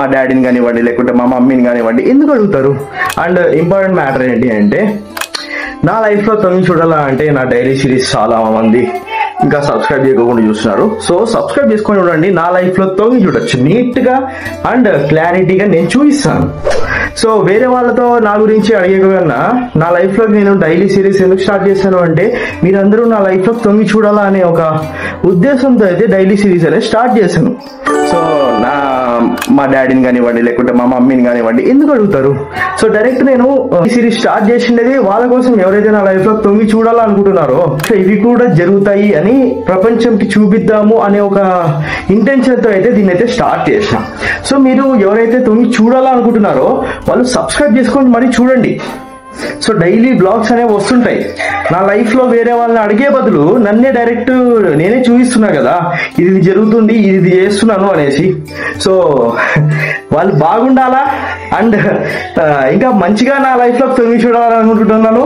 మా డాడీని కానివ్వండి లేకుంటే మా మమ్మీని కానివ్వండి ఎందుకు అడుగుతారు. అండ్ ఇంపార్టెంట్ మ్యాటర్ ఏంటి అంటే నా లైఫ్లో తొంగి చూడాలా అంటే నా డైలీ సిరీస్ చాలా మంది ఇంకా సబ్స్క్రైబ్ చేయకుండా చూస్తున్నారు. సో సబ్స్క్రైబ్ చేసుకొని చూడండి. నా లైఫ్లో తొంగి చూడొచ్చు నీట్గా అండ్ క్లారిటీగా నేను చూపిస్తాను. సో వేరే వాళ్ళతో నా గురించి అడిగే కన్నా నా లైఫ్లో నేను డైలీ సిరీస్ ఎందుకు స్టార్ట్ చేశాను అంటే మీరందరూ నా లైఫ్లో తొంగి చూడాలా అనే ఒక ఉద్దేశంతో అయితే డైలీ సిరీస్ అనేది స్టార్ట్ చేశాను. సో మా డాడీని కానివ్వండి లేకుంటే మా మమ్మీని కానివ్వండి ఎందుకు అడుగుతారు. సో డైరెక్ట్ నేను ఈ సిరీస్ స్టార్ట్ చేసిండేది వాళ్ళ కోసం, ఎవరైతే నా లైఫ్ లో తొంగి చూడాలనుకుంటున్నారో ఇవి కూడా జరుగుతాయి అని ప్రపంచంకి చూపిద్దాము అనే ఒక ఇంటెన్షన్ తో అయితే దీన్ని అయితే స్టార్ట్ చేసిన. సో మీరు ఎవరైతే తొంగి చూడాలనుకుంటున్నారో వాళ్ళు సబ్స్క్రైబ్ చేసుకొని మరి చూడండి. సో డైలీ బ్లాగ్స్ అనేవి వస్తుంటాయి. నా లైఫ్ లో వేరే వాళ్ళని అడిగే బదులు నన్నే డైరెక్ట్ నేనే చూపిస్తున్నా కదా, ఇది జరుగుతుంది, ఇది చేస్తున్నాను అనేసి. సో వాళ్ళు బాగుండాలా అండ్ ఇంకా మంచిగా నా లైఫ్ లో తొంగి చూడాలనుకుంటున్నాను.